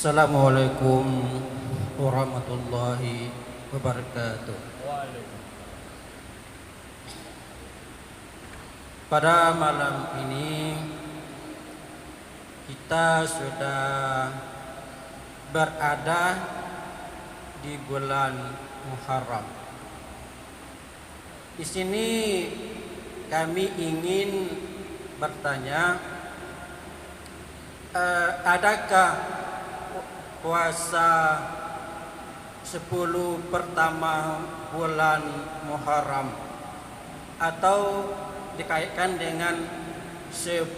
Assalamualaikum warahmatullahi wabarakatuh. Pada malam ini kita sudah berada di bulan Muharram. Di sini kami ingin bertanya, adakah puasa 10 pertama bulan Muharram atau dikaitkan dengan 10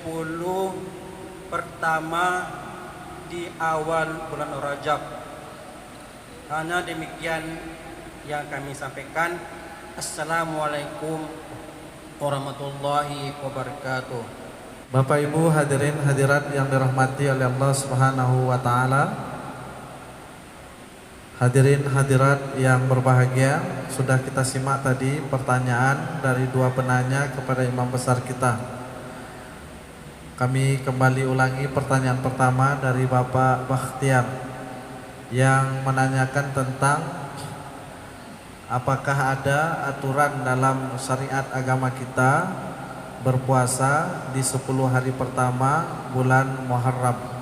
pertama di awal bulan Rajab? Hanya demikian yang kami sampaikan. Assalamualaikum warahmatullahi wabarakatuh. Bapak Ibu hadirin hadirat yang dirahmati oleh Allah Subhanahu wa taala. Hadirin hadirat yang berbahagia, sudah kita simak tadi pertanyaan dari dua penanya kepada imam besar kita. Kami kembali ulangi pertanyaan pertama dari Bapak Bakhtiar yang menanyakan tentang apakah ada aturan dalam syariat agama kita berpuasa di 10 hari pertama bulan Muharram.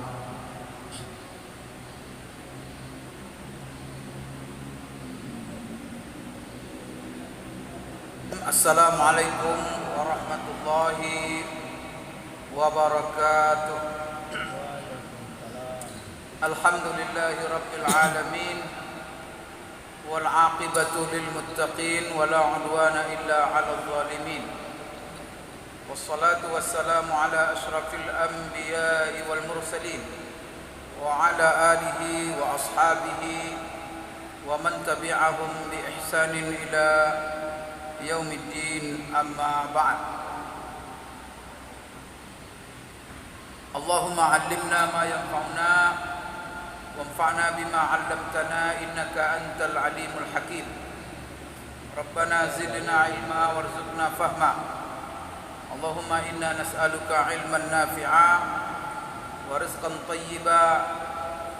Assalamualaikum warahmatullahi wabarakatuh. Alhamdulillahi rabbil alamin, wal aqibatu lil muttaqin, wala udwana illa 'alal zalimin. Wassalatu wassalamu ala asyrafil anbiya'i wal mursalin wa ala alihi wa ashabihi wa man tabi'ahum bi ihsanin ila yaumiddin, amma ba'd. Allahumma 'allimna ma yanfa'una wanfa'na bima 'allamtana innaka antal alimul hakim. Rabbana zidna ilma warzuqna fahma. Allahumma inna nas'aluka ilman nafi'a wa rizqan thayyiba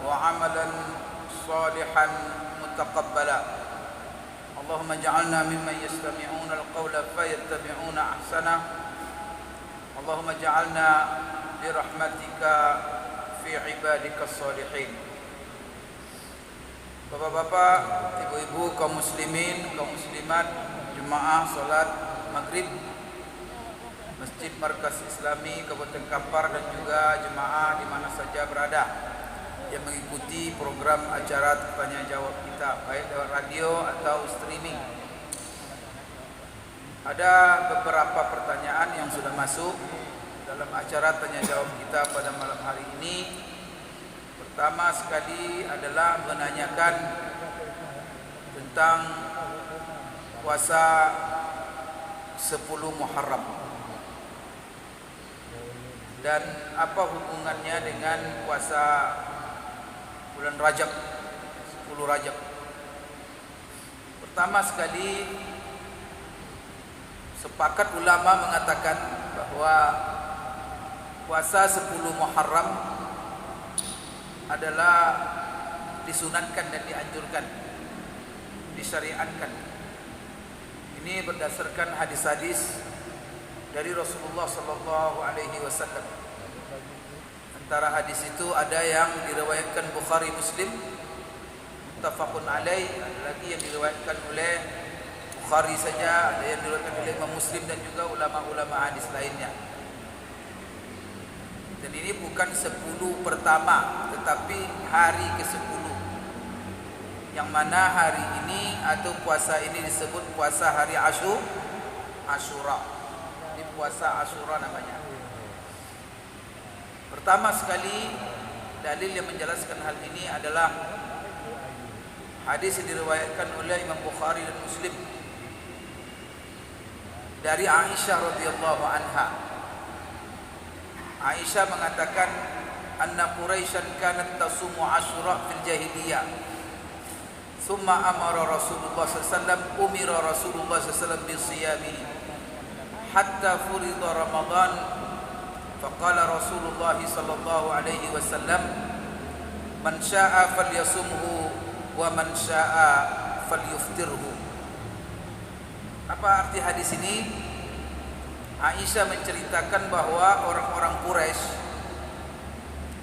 wa 'amalan salihan mutaqabbala. Allahumma ja'alna mimman yastami'una al-qawla fayattabi'una ahsana. Allahumma ja'alna bi rahmatika fi ibadika as-salihin. Bapak-bapak, ibu-ibu, kaum muslimin, kaum muslimat, jemaah salat maghrib Masjid Markas Islami Kabupaten Kampar dan juga jemaah di mana saja berada yang mengikuti program acara tanya jawab kita, baik lewat radio atau streaming. Ada beberapa pertanyaan yang sudah masuk dalam acara tanya jawab kita pada malam hari ini. Pertama sekali adalah menanyakan tentang puasa 10 Muharram dan apa hubungannya dengan puasa bulan Rajab, 10 Rajab. Pertama sekali, sepakat ulama mengatakan bahwa puasa 10 Muharram adalah disunatkan dan dianjurkan, disyariatkan. Ini berdasarkan hadis-hadis dari Rasulullah sallallahu alaihi wasallam. Antara hadis itu ada yang diriwayatkan Bukhari Muslim muttafaqun alaih, ada lagi yang diriwayatkan oleh Bukhari saja, ada yang diriwayatkan oleh Imam Muslim dan juga ulama-ulama hadis lainnya. Dan ini bukan 10 pertama, tetapi hari ke-10, yang mana hari ini atau puasa ini disebut puasa hari Asyura. Ini puasa Asyura namanya. Pertama sekali, dalil yang menjelaskan hal ini adalah hadis yang diriwayatkan oleh Imam Bukhari dan Muslim dari Aisyah radhiyallahu anha. Aisyah mengatakan, anna Quraisyan kanat tasumu Asyura fil jahiliyah. Thumma amara Rasulullah sallallahu alaihi wasallam, umira Rasulullah sallallahu alaihi wasallam bisiyami hatta furida Ramadan. Faqala Rasulullah sallallahu alaihi wasallam, man syaa'a falyasumhu wa man syaa'a falyuftirhu. Apa arti hadis ini? Aisyah menceritakan bahwa orang-orang Quraisy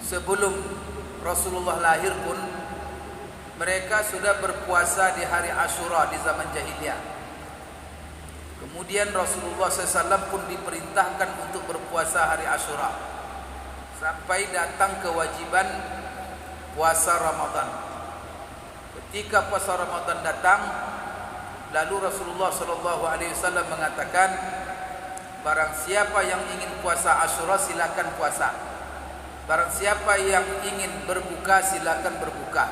sebelum Rasulullah lahir pun mereka sudah berpuasa di hari Asyura di zaman jahiliyah. Kemudian Rasulullah SAW pun diperintahkan untuk berpuasa hari Asyura sampai datang kewajiban puasa Ramadan. Ketika puasa Ramadan datang, lalu Rasulullah SAW mengatakan, barang siapa yang ingin puasa Asyura silakan puasa. Barang siapa yang ingin berbuka silakan berbuka.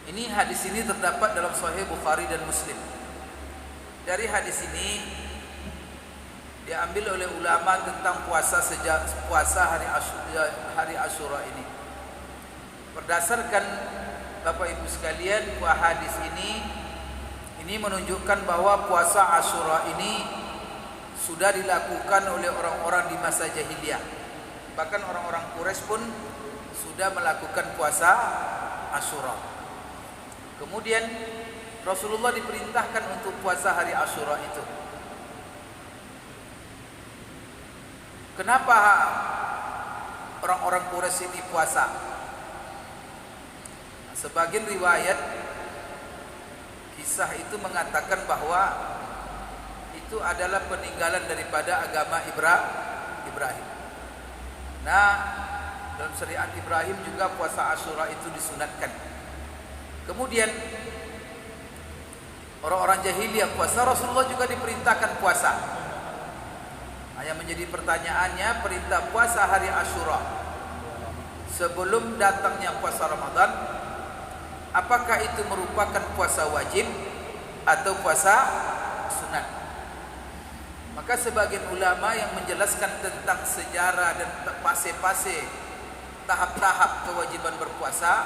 Ini hadis ini terdapat dalam Sahih Bukhari dan Muslim. Dari hadis ini diambil oleh ulama tentang puasa hari Asyura ini. Berdasarkan Bapak Ibu sekalian, hadis ini menunjukkan bahwa puasa Asyura ini sudah dilakukan oleh orang-orang di masa jahiliyah. Bahkan orang-orang Quraisy pun sudah melakukan puasa Asyura. Kemudian Rasulullah diperintahkan untuk puasa hari Asyura itu. Kenapa orang-orang Quraisy ini puasa? Sebagian riwayat kisah itu mengatakan bahwa itu adalah peninggalan daripada agama Ibrahim. Nah, dalam syariat Ibrahim juga puasa Asyura itu disunatkan. Kemudian orang-orang jahiliyah puasa, Rasulullah juga diperintahkan puasa. Yang menjadi pertanyaannya, perintah puasa hari Asyura sebelum datangnya puasa Ramadan, apakah itu merupakan puasa wajib atau puasa sunat? Maka sebagian ulama yang menjelaskan tentang sejarah dan fase-fase tahap-tahap kewajiban berpuasa,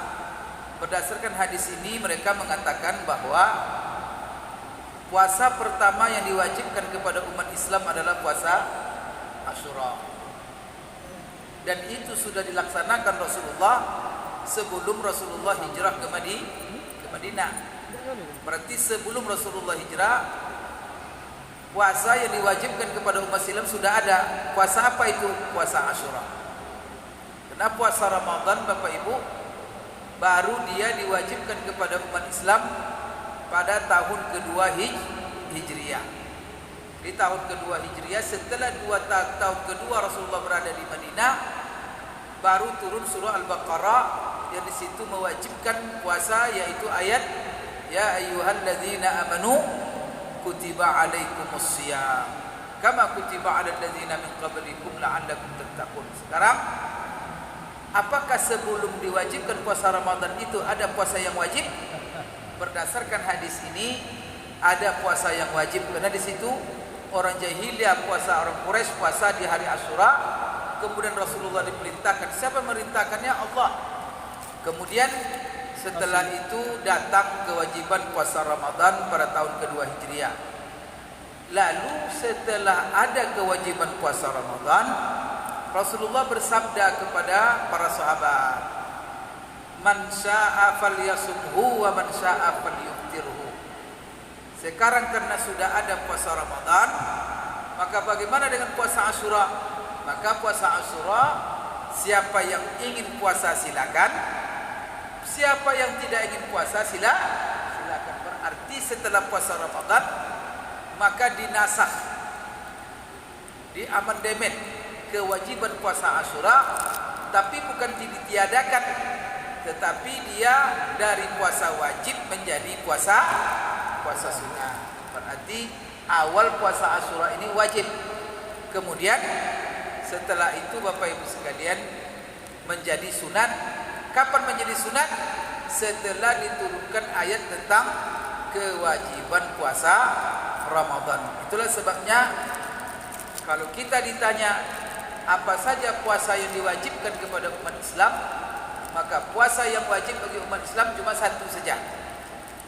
berdasarkan hadis ini mereka mengatakan bahwa puasa pertama yang diwajibkan kepada umat Islam adalah puasa Asyura. Dan itu sudah dilaksanakan Rasulullah sebelum Rasulullah hijrah ke Madinah. Berarti sebelum Rasulullah hijrah, puasa yang diwajibkan kepada umat Islam sudah ada. Puasa apa itu? Puasa Asyura. Karena puasa Ramadan, Bapak Ibu, baru dia diwajibkan kepada umat Islam pada tahun kedua Hijriah. Di tahun kedua Hijriah, setelah 2 tahun kedua Rasulullah berada di Madinah, baru turun surah Al-Baqarah yang di situ mewajibkan puasa, yaitu ayat ya ayyuhalladzina amanu kutiba alaikumusiyam kama kutiba alal ladzina min qablikum la'allakum tattaqun. Sekarang, apakah sebelum diwajibkan puasa Ramadan itu ada puasa yang wajib? Berdasarkan hadis ini ada puasa yang wajib, karena di situ orang jahiliyah puasa, orang Quraisy puasa di hari Asyura. Kemudian Rasulullah diperintahkan. Siapa merintahkannya? Allah. Kemudian setelah itu datang kewajiban puasa Ramadan pada tahun kedua Hijriah. Lalu setelah ada kewajiban puasa Ramadan, Rasulullah bersabda kepada para sahabat, man syaa'a falyasumhu wa man syaa'a falyuftirhu. Sekarang karena sudah ada puasa Ramadan, maka bagaimana dengan puasa Asyura? Maka puasa Asyura, siapa yang ingin puasa silakan, siapa yang tidak ingin puasa silakan. Berarti setelah puasa Ramadan, maka dinasakh, diamandemen kewajiban puasa Asyura, tapi bukan ditiadakan, tetapi dia dari puasa wajib menjadi puasa sunat. Berarti awal puasa Asyura ini wajib. Kemudian setelah itu Bapak Ibu sekalian menjadi sunat. Kapan menjadi sunat? Setelah diturunkan ayat tentang kewajiban puasa Ramadan. Itulah sebabnya kalau kita ditanya apa saja puasa yang diwajibkan kepada umat Islam, maka puasa yang wajib bagi umat Islam cuma satu saja.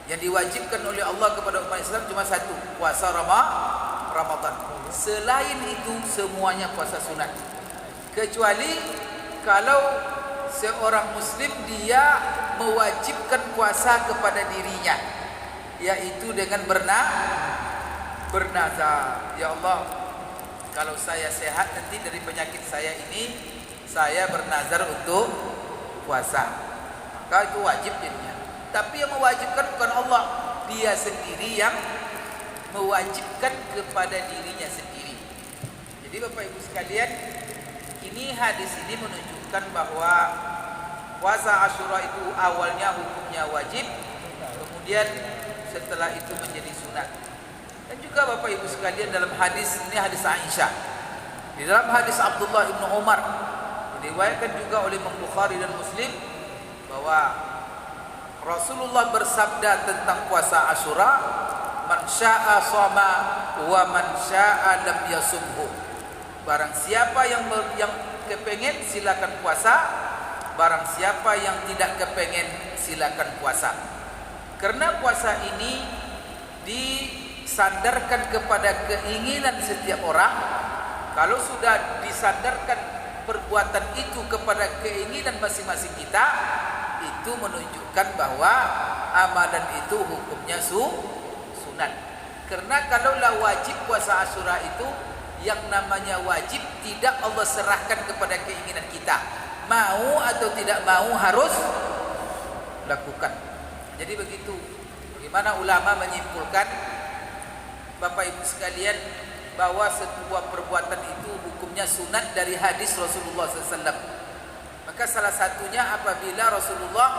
Yang diwajibkan oleh Allah kepada umat Islam cuma satu, puasa Ramadan. Selain itu semuanya puasa sunat. Kecuali kalau seorang muslim dia mewajibkan puasa kepada dirinya, yaitu dengan bernazar. Ya Allah, kalau saya sehat nanti dari penyakit saya ini, saya bernazar untuk puasa. Maka itu wajib jadinya. Tapi yang mewajibkan bukan Allah, dia sendiri yang mewajibkan kepada dirinya sendiri. Jadi Bapak Ibu sekalian, ini hadis ini menunjukkan bahwa puasa Asyura itu awalnya hukumnya wajib, kemudian setelah itu menjadi sunat. Dan juga Bapak Ibu sekalian, dalam hadis ini, hadis Aisyah, di dalam hadis Abdullah ibnu Umar, diriwayatkan juga oleh Imam Bukhari dan Muslim, bahwa Rasulullah bersabda tentang puasa Asyura, man syaa shoma wa man syaa lam yasumhu. Barang siapa yang kepengen silakan puasa, barang siapa yang tidak kepengen silakan puasa. Karena puasa ini disandarkan kepada keinginan setiap orang. Kalau sudah disandarkan perbuatan itu kepada keinginan masing-masing kita, itu menunjukkan bahwa amalan itu hukumnya sunat. Karena kalaulah wajib puasa Asyura itu, yang namanya wajib tidak Allah serahkan kepada keinginan kita. Mau atau tidak mau harus lakukan. Jadi begitu. Bagaimana ulama menyimpulkan, Bapak Ibu sekalian, bahwa sebuah perbuatan itu hukumnya sunat dari hadis Rasulullah SAW. Maka salah satunya apabila Rasulullah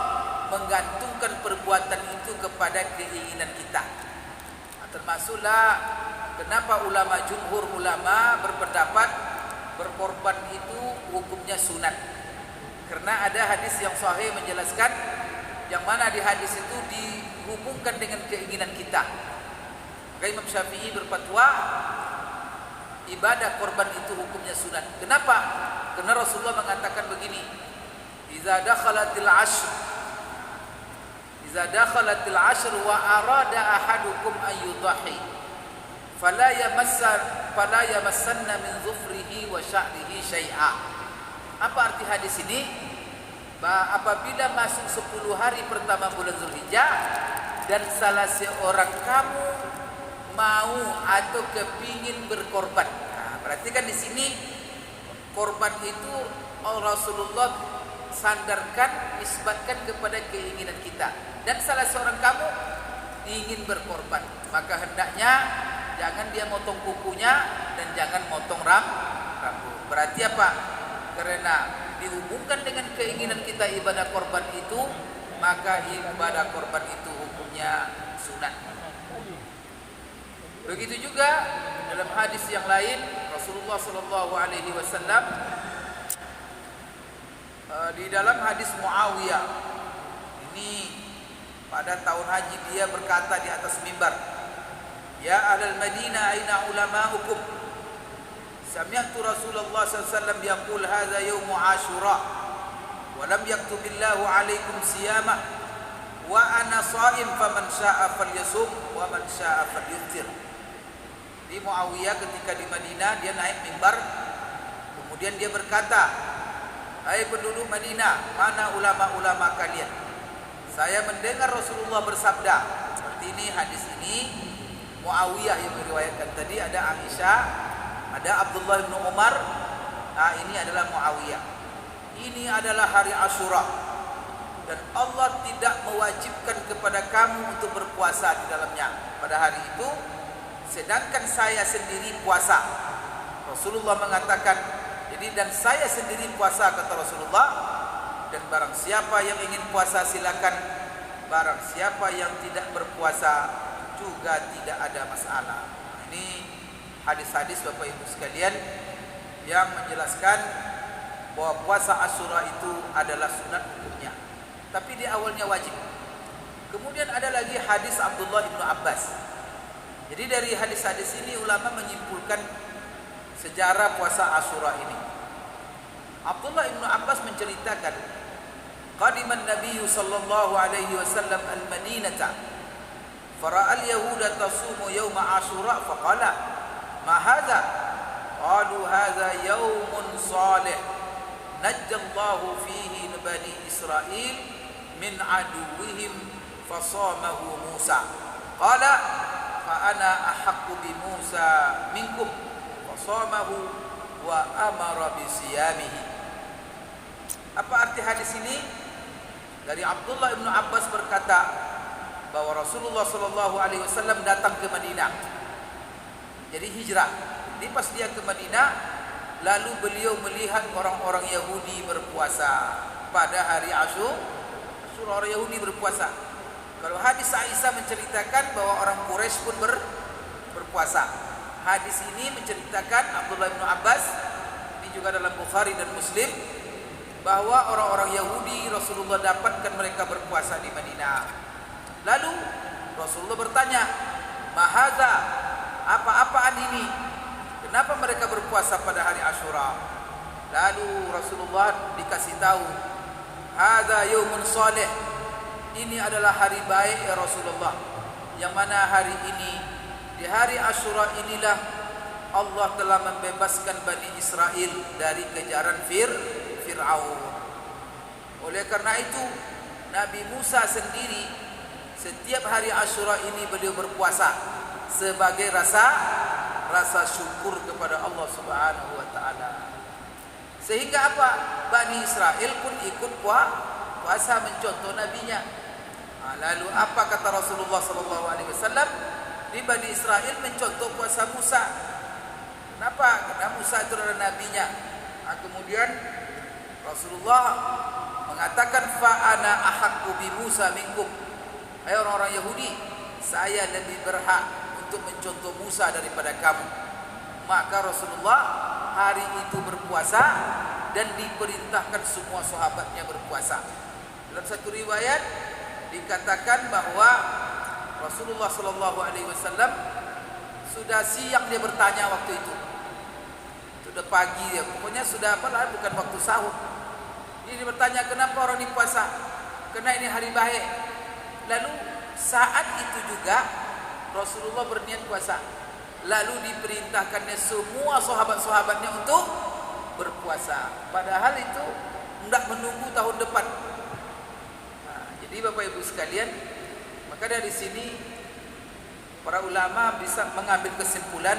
menggantungkan perbuatan itu kepada keinginan kita. Termasuklah kenapa jumhur ulama berpendapat berkorban itu hukumnya sunat. Karena ada hadis yang sahih menjelaskan, yang mana di hadis itu dihubungkan dengan keinginan kita. Maka Imam Syafi'i berfatwa ibadah korban itu hukumnya sunat. Kenapa? Karena Rasulullah mengatakan begini, Iza dakhalatil ashr wa arada ahadukum ayyudahi fala yamassanna min zufrihi wa sya'rihi syai'a. Apa arti hadis ini? Apabila masuk 10 hari pertama bulan Zulhijjah dan salah seorang kamu mau atau kepingin berkorban. Nah, berarti kan di sini korban itu Rasulullah sandarkan, nisbatkan kepada keinginan kita. Dan salah seorang kamu ingin berkorban, maka hendaknya jangan dia motong kukunya dan jangan motong rambut. Berarti apa? Karena dihubungkan dengan keinginan kita ibadah korban itu, maka ibadah korban itu hukumnya sunat. Begitu juga dalam hadis yang lain, Rasulullah SAW di dalam hadis Muawiyah ini, pada tahun haji dia berkata di atas mimbar, Ya ahlal Madinah aina ulama'ukum? Sami'tu Rasulullah SAW yaqul hadha yawmu Ashura wa lam yaktubillahu alaikum siyamah wa ana sha'im faman sya'a falyasum wa man sya'a falyuftir. Di Muawiyah ketika di Madinah, dia naik mimbar, kemudian dia berkata, hai penduduk Madinah, mana ulama-ulama kalian? Saya mendengar Rasulullah bersabda. Seperti ini hadis ini Muawiyah yang meriwayatkan. Tadi ada Aisyah, ada Abdullah bin Umar. Nah, ini adalah Muawiyah. Ini adalah hari Asyura, dan Allah tidak mewajibkan kepada kamu untuk berpuasa di dalamnya pada hari itu, sedangkan saya sendiri puasa. Rasulullah mengatakan, jadi dan saya sendiri puasa, kata Rasulullah, dan barang siapa yang ingin puasa silakan, barang siapa yang tidak berpuasa juga tidak ada masalah. Ini hadis-hadis Bapak Ibu sekalian yang menjelaskan bahwa puasa Asyura itu adalah sunat hukumnya, tapi di awalnya wajib. Kemudian ada lagi hadis Abdullah ibnu Abbas. Jadi dari hadis-hadis ini ulama menyimpulkan sejarah puasa Asyura ini. Abdullah ibnu Abbas menceritakan, qadiman Nabi sallallahu alaihi wasallam al-Madinata fara'al yahuda tasumu yawma Asyura faqala ma hadha? Qalu hadha yawmun salih najjallahu fihi bani Israil min aduwwihim fasamahu Musa. Qala fa ana ahaqqu bi Musa minkum fasamahu wa amara bi siyamihi. Apa arti hadis ini? Dari Abdullah bin Abbas berkata bahwa Rasulullah sallallahu alaihi wasallam datang ke Madinah. Jadi hijrah. Jadi pas dia ke Madinah, lalu beliau melihat orang-orang Yahudi berpuasa pada hari Asyura. Orang Yahudi berpuasa. Kalau hadis Aisyah menceritakan bahwa orang Quraisy pun berpuasa. Hadis ini menceritakan Abdullah bin Abbas, ini juga dalam Bukhari dan Muslim, bahwa orang-orang Yahudi Rasulullah dapatkan mereka berpuasa di Madinah. Lalu Rasulullah bertanya, "Mahadza? Apa-apaan ini? Kenapa mereka berpuasa pada hari Asyura?" Lalu Rasulullah dikasih tahu, "Hadza yaumun salih." Ini adalah hari baik ya Rasulullah. Yang mana hari ini, di hari Asyura inilah Allah telah membebaskan Bani Israel dari kejaran Fir'aun. Oleh karena itu Nabi Musa sendiri setiap hari Asyura ini beliau berpuasa sebagai rasa syukur kepada Allah Subhanahu wa taala. Sehingga apa? Bani Israel pun ikut puasa mencontoh nabinya. Lalu apa kata Rasulullah sallallahu alaihi wasallam? Di Bani Israel mencontoh puasa Musa. Kenapa? Karena Musa itu adalah nabinya. Kemudian Rasulullah mengatakan fa ana ahaqqu bi Musa minkum. Hai orang-orang Yahudi, saya lebih berhak untuk mencontoh Musa daripada kamu. Maka Rasulullah hari itu berpuasa dan diperintahkan semua sahabatnya berpuasa. Dalam satu riwayat dikatakan bahwa Rasulullah sallallahu alaihi wasallam sudah siang dia bertanya waktu itu. Sudah pagi ya, pokoknya sudah bukan waktu sahur. Dia bertanya, kenapa orang ini puasa? Karena ini hari baik. Lalu saat itu juga Rasulullah berniat puasa. Lalu diperintahkannya semua sahabat-sahabatnya untuk berpuasa. Padahal itu hendak menunggu tahun depan. Jadi Bapak Ibu sekalian, maka dari sini para ulama bisa mengambil kesimpulan.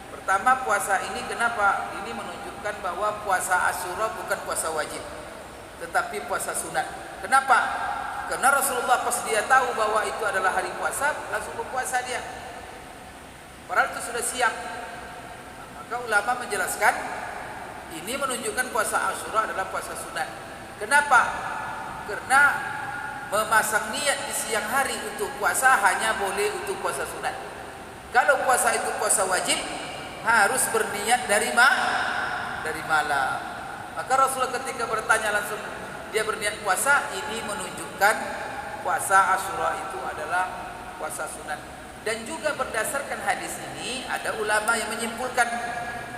Pertama, puasa ini kenapa? Ini menunjukkan bahwa puasa Asyura bukan puasa wajib, tetapi puasa sunat. Kenapa? Karena Rasulullah pas dia tahu bahwa itu adalah hari puasa, langsung berpuasa dia. Padahal itu sudah siang. Maka ulama menjelaskan ini menunjukkan puasa Asyura adalah puasa sunat. Kenapa? Karena memasang niat di siang hari untuk puasa hanya boleh untuk puasa sunat. Kalau puasa itu puasa wajib, harus berniat dari malam. Maka Rasulullah ketika bertanya langsung dia berniat puasa, ini menunjukkan puasa Asyura itu adalah puasa sunat. Dan juga berdasarkan hadis ini ada ulama yang menyimpulkan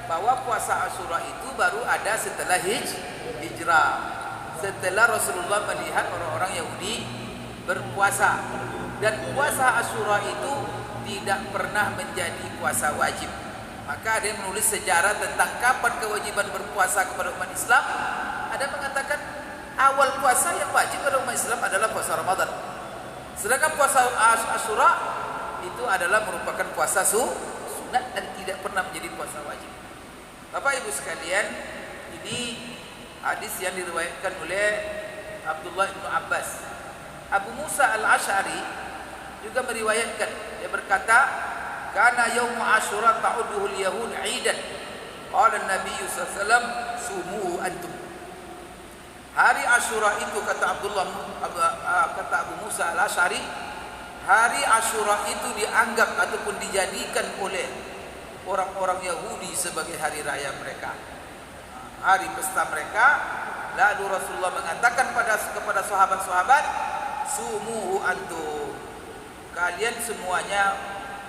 bahwa puasa Asyura itu baru ada setelah hijrah. Setelah Rasulullah melihat orang-orang Yahudi berpuasa, dan puasa Asyura itu tidak pernah menjadi puasa wajib. Maka ada yang menulis sejarah tentang kapan kewajiban berpuasa kepada umat Islam. Ada mengatakan awal puasa yang wajib pada umat Islam adalah puasa Ramadan. Sedangkan puasa Asyura itu adalah merupakan puasa sunat dan tidak pernah menjadi puasa wajib. Bapak Ibu sekalian, ini hadis yang diriwayatkan oleh Abdullah bin Abbas. Abu Musa al-Asy'ari juga meriwayatkan, dia berkata, "Kana yaum Asyura ta'uduhu al-yahud 'idan." Qala an-nabiy sallallahu alaihi wasallam, "Sumuhu antum." Hari Asyura itu kata Abu Musa al-Asy'ari, hari Asyura itu dianggap ataupun dijadikan oleh orang-orang Yahudi sebagai hari raya mereka, hari pesta mereka. Lalu Rasulullah mengatakan kepada sahabat-sahabat, "Sumuhu antum." Kalian semuanya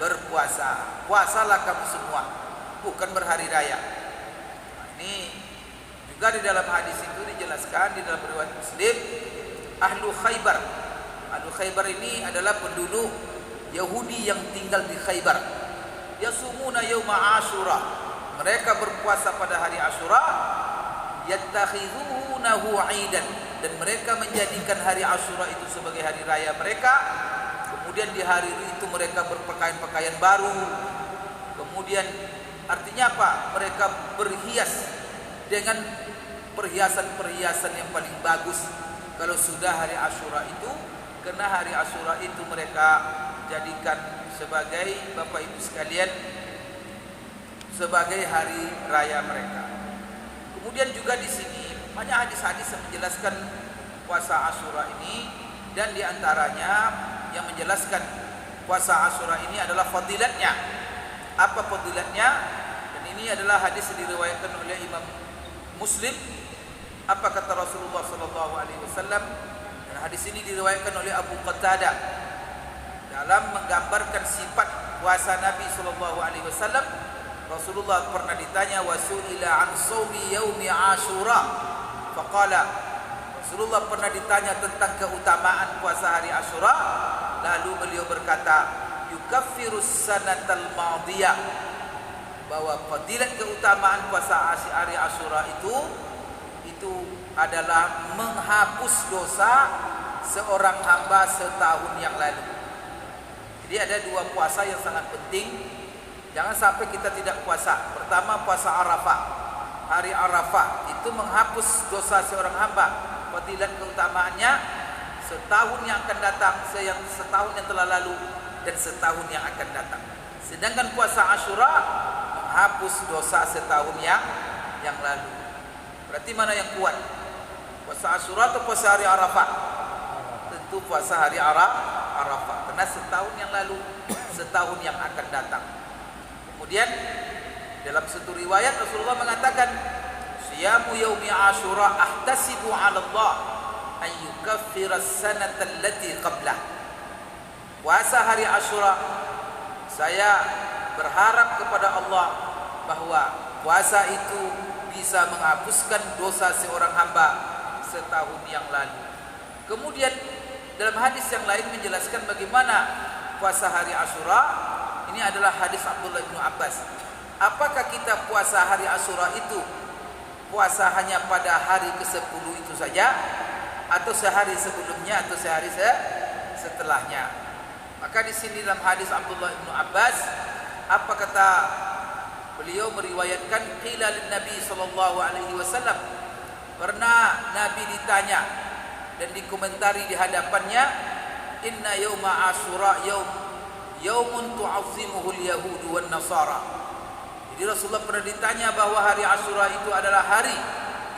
berpuasa. Puasalah kamu semua, bukan berhari raya. Ini juga di dalam hadis itu dijelaskan di dalam riwayat Muslim, Ahlu Khaybar. Ahlu Khaybar ini adalah penduduk Yahudi yang tinggal di Khaybar. Yasumuna yauma Asyura. Mereka berpuasa pada hari Asyura. Yattakhidhuhu yaj'alunahu 'aidan, dan mereka menjadikan hari Asyura itu sebagai hari raya mereka. Kemudian di hari itu mereka berpakaian-pakaian baru. Kemudian artinya apa? Mereka berhias dengan perhiasan-perhiasan yang paling bagus kalau sudah hari Asyura itu, karena hari Asyura itu mereka jadikan sebagai, Bapak Ibu sekalian, sebagai hari raya mereka. Kemudian juga di sini banyak hadis-hadis yang menjelaskan puasa Asyura ini, dan di antaranya yang menjelaskan puasa Asyura ini adalah fadilatnya. Apa fadilatnya? Dan ini adalah hadis yang diriwayatkan oleh Imam Muslim. Apa kata Rasulullah sallallahu alaihi wasallam? Dan hadis ini diriwayatkan oleh Abu Qatadah dalam menggambarkan sifat puasa Nabi sallallahu alaihi wasallam. Rasulullah pernah ditanya, wasu'ila an shaumi yaumi Asyura, faqala, Rasulullah pernah ditanya tentang keutamaan puasa hari Asyura, lalu beliau berkata, yukaffirus sanatal madiyah, bahwa fadilat keutamaan puasa hari Asyura itu adalah menghapus dosa seorang hamba setahun yang lalu. Jadi ada dua puasa yang sangat penting. Jangan sampai kita tidak puasa. Pertama, puasa Arafah. Hari Arafah itu menghapus dosa seorang hamba. Fadilat keutamaannya setahun yang akan datang, setahun yang telah lalu, dan setahun yang akan datang. Sedangkan puasa Asyura menghapus dosa setahun yang lalu. Berarti mana yang kuat? Puasa Asyura atau puasa hari Arafah? Tentu puasa hari Arafah, karena setahun yang lalu, setahun yang akan datang. Kemudian dalam satu riwayat Rasulullah mengatakan, siyamu yaumi Asyura ahtasibu 'ala Allah an yukaffira as-sanata allati qablah. Puasa hari Asyura, saya berharap kepada Allah bahwa puasa itu bisa menghapuskan dosa seorang hamba setahun yang lalu. Kemudian dalam hadis yang lain menjelaskan bagaimana puasa hari Asyura. Ini adalah hadis Abdullah bin Abbas. Apakah kita puasa hari Asyura itu puasa hanya pada hari ke-10 itu saja, atau sehari sebelumnya, atau sehari setelahnya? Maka di sini dalam hadis Abdullah bin Abbas, apa kata beliau meriwayatkan, qila lin Nabi sallallahu alaihi wasallam, pernah Nabi ditanya dan dikomentari di hadapannya, inna yauma Asyura yaumun tu'azzimuhul yahudu wan nasara. Jadi Rasulullah pernah ditanya bahwa hari Asyura itu adalah hari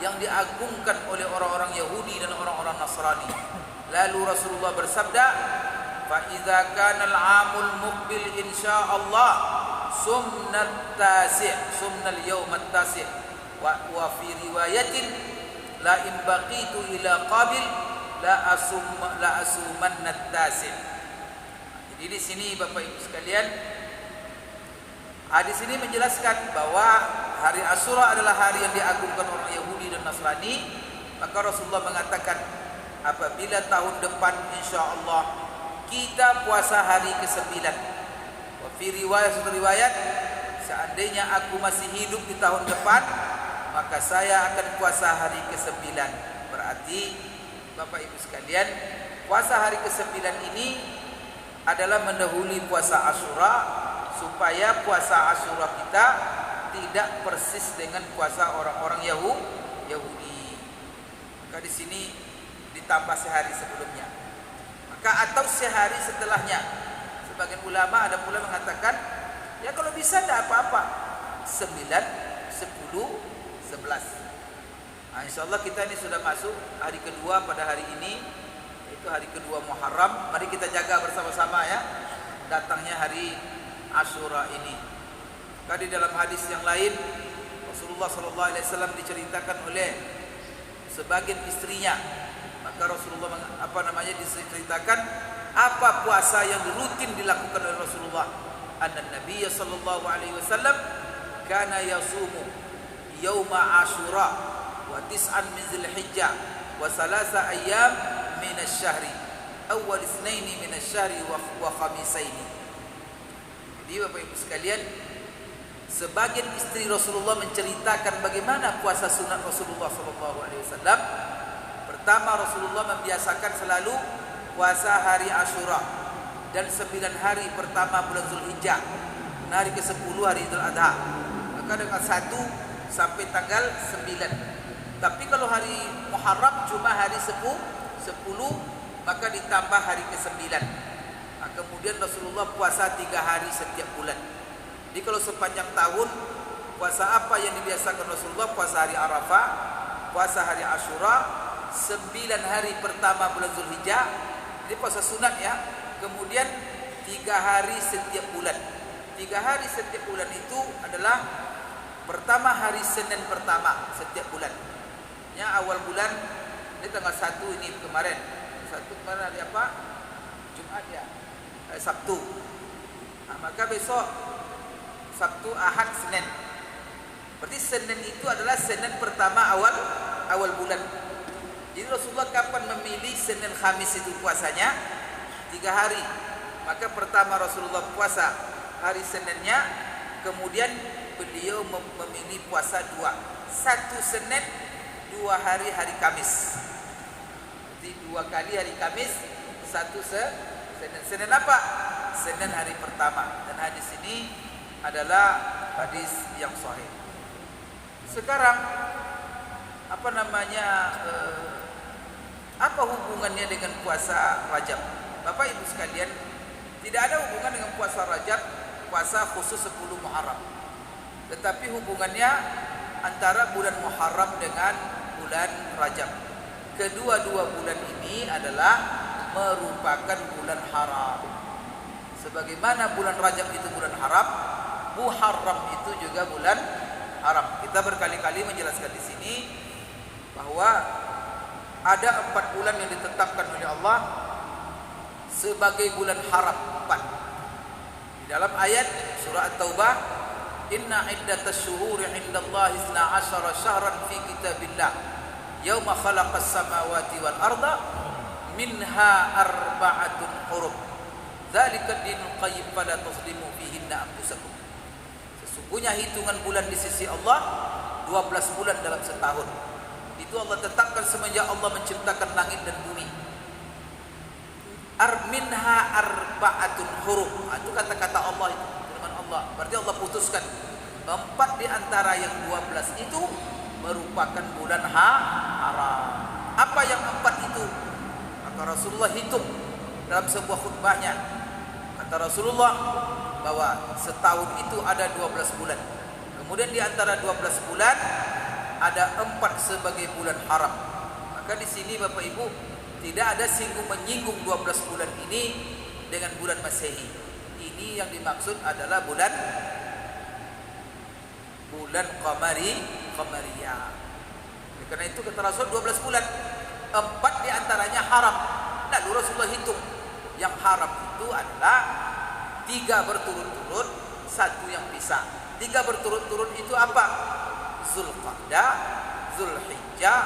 yang diagungkan oleh orang-orang Yahudi dan orang-orang Nasrani. Lalu Rasulullah bersabda, fa idza kana al-'amul muqbil insyaallah sumnat yawm at-tasi' wa fi riwayatin la in baqitu ila qabil la asumanna at-tasi'. Jadi di sini Bapak Ibu sekalian, hadis ini menjelaskan bahwa hari Asyura adalah hari yang diagungkan orang Yahudi dan Nasrani. Maka Rasulullah mengatakan, apabila tahun depan insyaallah kita puasa hari ke-9. Wa fi satu riwayat, seandainya aku masih hidup di tahun depan, maka saya akan puasa hari ke-9. Berarti Bapak Ibu sekalian, puasa hari ke-9 ini adalah mendahului puasa Asyura, supaya puasa Asyura kita tidak persis dengan puasa orang-orang Yahudi. Maka di sini ditambah sehari sebelumnya, maka atau sehari setelahnya. Sebagian ulama ada pula mengatakan, ya kalau bisa tidak apa-apa, 9, 10, 11. Nah, insyaallah kita ini sudah masuk hari kedua pada hari ini, itu hari kedua Muharram. Mari kita jaga bersama-sama ya datangnya hari Asyura ini. Tadi dalam hadis yang lain Rasulullah SAW diceritakan oleh sebagian istrinya. Maka Rasulullah diceritakan apa puasa yang rutin dilakukan oleh Rasulullah. Anna Nabiy sallallahu alaihi wasallam kana yasumu yauma Asyura wa tis'an min Dzulhijjah wa 3 ayyam min asy-syahri awal itsnaini min asy-syahri wa khamisaini. Jadi Bapak Ibu sekalian, sebagian istri Rasulullah menceritakan bagaimana puasa sunat Rasulullah SAW. Pertama, Rasulullah membiasakan selalu puasa hari Asyura dan 9 hari pertama bulan Zulhijjah, hari ke-10 hari Idul Adha. Maka dengan 1 sampai tanggal 9. Tapi kalau hari Muharram cuma hari 10, maka ditambah hari ke-9. Nah, kemudian Rasulullah puasa 3 hari setiap bulan. Jadi kalau sepanjang tahun, puasa apa yang dibiasakan Rasulullah? Puasa hari Arafah, puasa hari Asyura, 9 hari pertama bulan Zulhijjah. Ini puasa sunat ya. Kemudian 3 hari setiap bulan. 3 hari setiap bulan itu adalah pertama hari Senin pertama setiap bulan. Ya, awal bulan ini tanggal 1 ini kemarin. 1 kemarin hari apa? Jumat ya. Sabtu. Nah, maka besok Sabtu, Ahad, Senin. Berarti Senin itu adalah Senin pertama awal bulan. Jadi Rasulullah kapan memilih Senin Khamis itu puasanya? 3 hari. Maka pertama Rasulullah puasa hari Seninnya, kemudian beliau memilih puasa 2. 1 Senin, 2 hari Kamis. Jadi 2 kali hari Kamis, 1 Senin. Senin apa? Senin hari pertama. Dan hadis ini adalah hadis yang sahih. Sekarang apa hubungannya dengan puasa Rajab? Bapak Ibu sekalian, tidak ada hubungan dengan puasa Rajab, puasa khusus 10 Muharram. Tetapi hubungannya antara bulan Muharram dengan bulan Rajab. Kedua-dua bulan ini adalah merupakan bulan haram. Sebagaimana bulan Rajab itu bulan haram, Muharram itu juga bulan haram. Kita berkali-kali menjelaskan di sini bahwa ada 4 bulan yang ditetapkan oleh Allah sebagai bulan haram. 4. Di dalam ayat surah At-Taubah, inna iddatas syuhuri indallahi 12 syahran fi kitabillah yauma khalaqas samawati wal arda minha arba'atun hurum dzalika dinul qayyim fala tuzlimu fihinna anfusakum. Sesungguhnya hitungan bulan di sisi Allah 12 bulan dalam setahun. Itu Allah tetapkan semenjak Allah menciptakan langit dan bumi. Minha arba'atun hurum. Itu kata-kata Allah, itu firman Allah. Berarti Allah putuskan 4 di antara yang 12 itu merupakan bulan haram. Apa yang 4 itu? Maka Rasulullah hitung dalam sebuah khutbahnya. Kata Rasulullah bahwa setahun itu ada 12 bulan. Kemudian di antara 12 bulan ada 4 sebagai bulan haram. Maka di sini Bapak Ibu tidak ada menyinggung 12 bulan ini dengan bulan Masehi. Ini yang dimaksud adalah bulan Qamariyah. Karena itu kata Rasul 12 bulan, 4 di antaranya haram. Lalu Rasulullah hitung yang haram itu adalah 3 berturut-turut, 1 yang pisah. 3 berturut-turut itu apa? Zulqa'dah, Zulhijjah,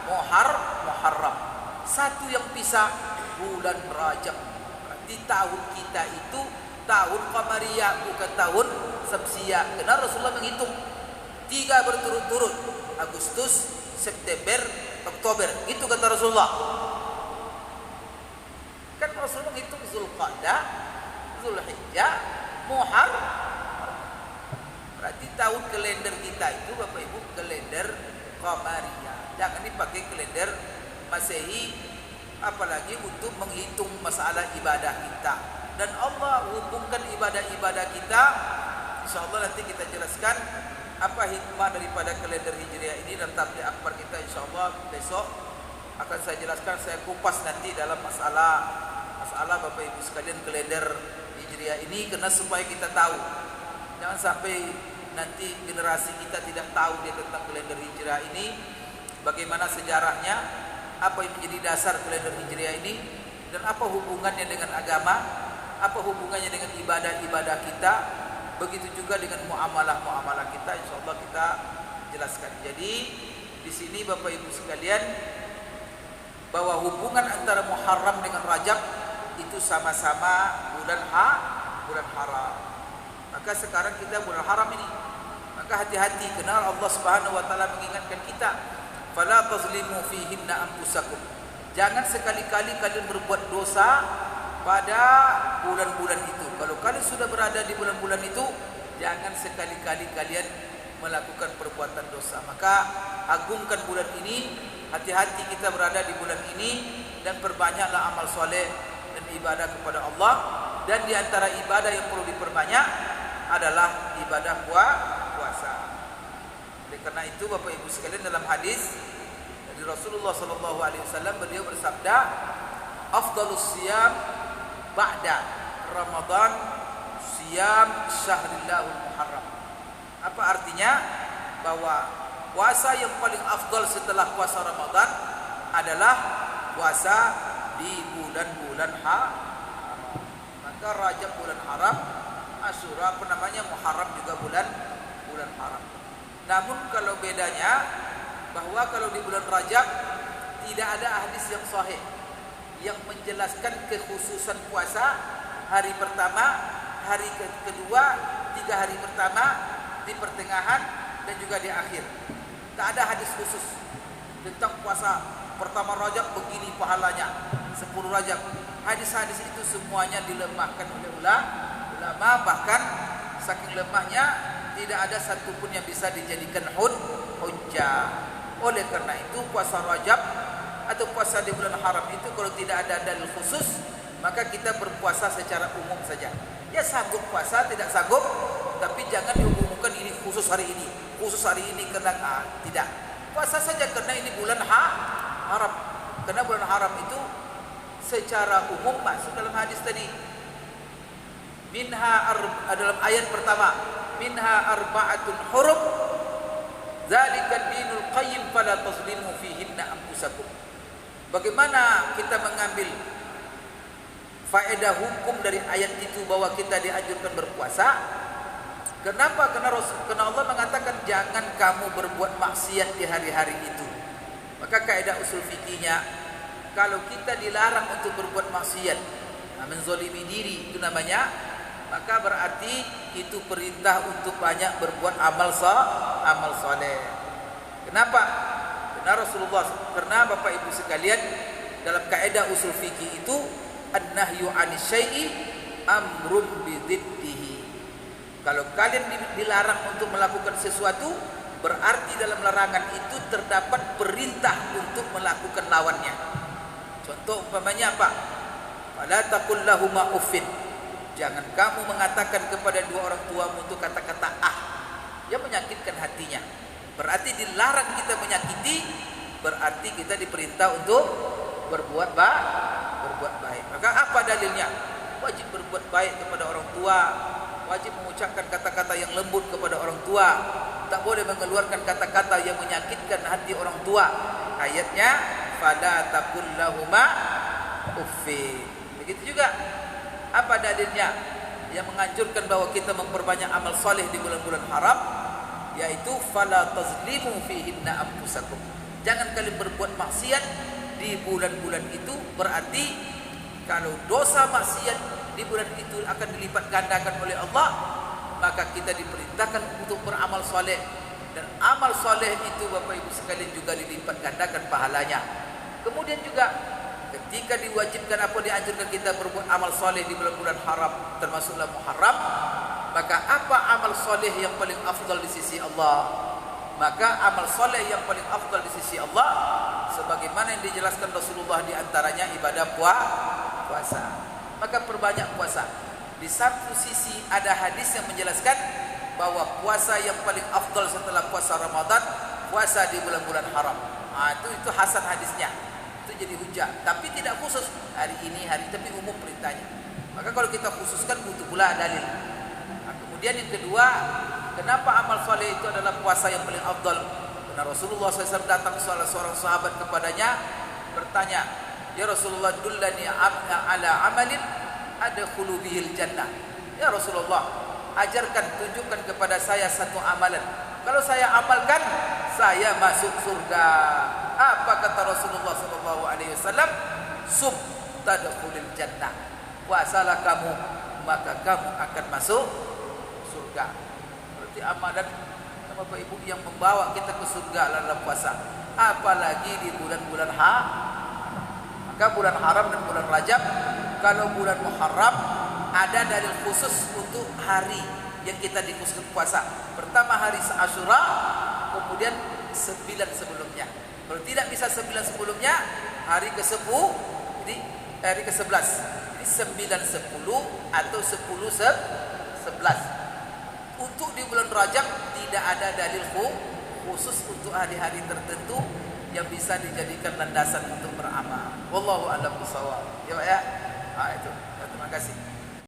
Muharram. 1 yang pisah bulan Rajab. Berarti tahun kita itu tahun Qamariyah, bukan tahun Syamsiyah. Karena Rasulullah menghitung 3 berturut-turut, Agustus, September, Oktober. Itu kata Rasulullah. Kan Rasulullah menghitung Zulqa'dah, Zulhijjah, Muharram. Berarti tahun kalender kita itu Bapak Ibu kalender Qamariyah. Jangan dipakai kalender Masehi, apalagi untuk menghitung masalah ibadah kita. Dan Allah hubungkan ibadah-ibadah kita. InsyaAllah nanti kita jelaskan apa hikmah daripada kalender Hijriah ini dan tabligh akbar kita. InsyaAllah besok akan saya jelaskan, saya kupas nanti dalam masalah Bapak Ibu sekalian kalender Hijriah ini, karena supaya kita tahu. Jangan sampai nanti generasi kita tidak tahu dia tentang kalender Hijriah ini, bagaimana sejarahnya, apa yang menjadi dasar kalender Hijriah ini, dan apa hubungannya dengan agama, apa hubungannya dengan ibadah-ibadah kita, begitu juga dengan muamalah-muamalah kita. InsyaAllah kita jelaskan. Jadi di sini Bapak Ibu sekalian, bahwa hubungan antara Muharram dengan Rajab itu sama-sama bulan haram. Maka sekarang kita bulan haram ini, Maka hati-hati, karena Allah Subhanahu wa taala mengingatkan kita, fala tazlimu fihinna anfusakum. Jangan sekali-kali kalian berbuat dosa pada bulan-bulan itu. Kalau kalian sudah berada di bulan-bulan itu, jangan sekali-kali kalian melakukan perbuatan dosa. Maka agungkan bulan ini, hati-hati kita berada di bulan ini, dan perbanyaklah amal soleh dan ibadah kepada Allah. Dan di antara ibadah yang perlu diperbanyak adalah ibadah puasa. Oleh karena itu Bapak Ibu sekalian, dalam hadis dari Rasulullah SAW, beliau bersabda, afdalus siyam ba'da Ramadan siyam syahrillahul muharram. Apa artinya? Bahwa puasa yang paling afdal setelah puasa Ramadan adalah puasa di bulan-bulan haram. Maka Rajab bulan haram, Asyura Muharram juga bulan haram. Namun kalau bedanya, bahwa kalau di bulan Rajab tidak ada hadis yang sahih yang menjelaskan kekhususan puasa hari pertama, hari kedua, 3 hari pertama, di pertengahan, dan juga di akhir. Tak ada hadis khusus tentang puasa pertama Rajab begini pahalanya, 10 Rajab. Hadis-hadis itu semuanya dilemahkan oleh ulama, bahkan saking lemahnya tidak ada satupun yang bisa dijadikan hujjah. Oleh karena itu puasa Rajab atau puasa di bulan haram itu kalau tidak ada dalil khusus, maka kita berpuasa secara umum saja. Ya sanggup puasa, tidak sanggup, tapi jangan diumumkan ini khusus hari ini karena tidak. Puasa saja karena ini bulan haram. Karena bulan haram itu secara umum masuk dalam hadis tadi. Dalam ayat pertama, minha arba'atun hurum dzalika dinul qayyim fala tazlimu fihinna anfusakum. Bagaimana kita mengambil faedah hukum dari ayat itu bahwa kita dianjurkan berpuasa? Kenapa? Karena Allah mengatakan jangan kamu berbuat maksiat di hari-hari itu. Maka kaidah usul fikihnya, kalau kita dilarang untuk berbuat maksiat, menzalimi diri itu namanya, maka berarti itu perintah untuk banyak berbuat amal soleh. Kenapa? Karena Bapak Ibu sekalian, dalam kaidah usul fikih itu an-nahyu 'anis syai'i amrun bididdihi. Kalau kalian dilarang untuk melakukan sesuatu, berarti dalam larangan itu terdapat perintah untuk melakukan lawannya. Contoh umpamanya apa? Fala taqul lahuma uffin. Jangan kamu mengatakan kepada dua orang tuamu itu kata-kata yang menyakitkan hatinya. Berarti dilarang kita menyakiti, berarti kita diperintah untuk berbuat baik. Maka apa dalilnya? Wajib berbuat baik kepada orang tua, wajib mengucapkan kata-kata yang lembut kepada orang tua, tak boleh mengeluarkan kata-kata yang menyakitkan hati orang tua. Ayatnya fala taqul lahuma uffin. Begitu juga apa dalilnya yang menganjurkan bahwa kita memperbanyak amal soleh di bulan-bulan haram, yaitu fala tazlimu fihinna anfusakum. Jangan kalian berbuat maksiat di bulan-bulan itu. Berarti kalau dosa maksiat di bulan itu akan dilipat gandakan oleh Allah, maka kita diperintahkan untuk beramal soleh, dan amal soleh itu Bapak Ibu sekalian juga dilipat gandakan pahalanya. Kemudian juga ketika diwajibkan apa dianjurkan kita berbuat amal soleh di bulan-bulan haram, termasuklah Muharram, maka apa amal soleh yang paling afdal di sisi Allah? Maka amal soleh yang paling afdal di sisi Allah, sebagaimana yang dijelaskan Rasulullah, di antaranya ibadah puasa. Maka perbanyak puasa. Di satu sisi ada hadis yang menjelaskan bahwa puasa yang paling afdal setelah puasa Ramadan, puasa di bulan-bulan haram. Itu hasan hadisnya. Itu jadi hujah. Tapi tidak khusus hari ini, tapi umum perintahnya. Maka kalau kita khususkan butuh pula dalil. Kemudian yang kedua, kenapa amal soleh itu adalah puasa yang paling afdal? Karena Rasulullah SAW datang salah seorang sahabat kepadanya bertanya, ya Rasulullah, dullani ala amalin adkhulu bihil jannah. Ya Rasulullah, ajarkan, tunjukkan kepada saya satu amalan, kalau saya amalkan saya masuk surga. Apa kata Rasulullah SAW? Sum tadkhulul jannah. Puasalah kamu, maka kamu akan masuk surga. Berarti amalan Bapak Ibu, yang membawa kita ke surga dalam puasa. Apalagi di bulan-bulan maka bulan haram dan bulan Rajab. Kalau bulan Muharram ada dalil khusus untuk hari yang kita dikhususkan puasa. Pertama hari Asyura, kemudian 9 sebelumnya. Kalau tidak bisa 9 sebelumnya, hari ke-10, jadi hari ke-11. Jadi 9 10 atau 10 11. Untuk di bulan Rajab tidak ada dalil khusus untuk hari-hari tertentu yang bisa dijadikan landasan untuk beramal. Wallahu a'lam bishawab. Ya Pak ya. Itu. Terima kasih.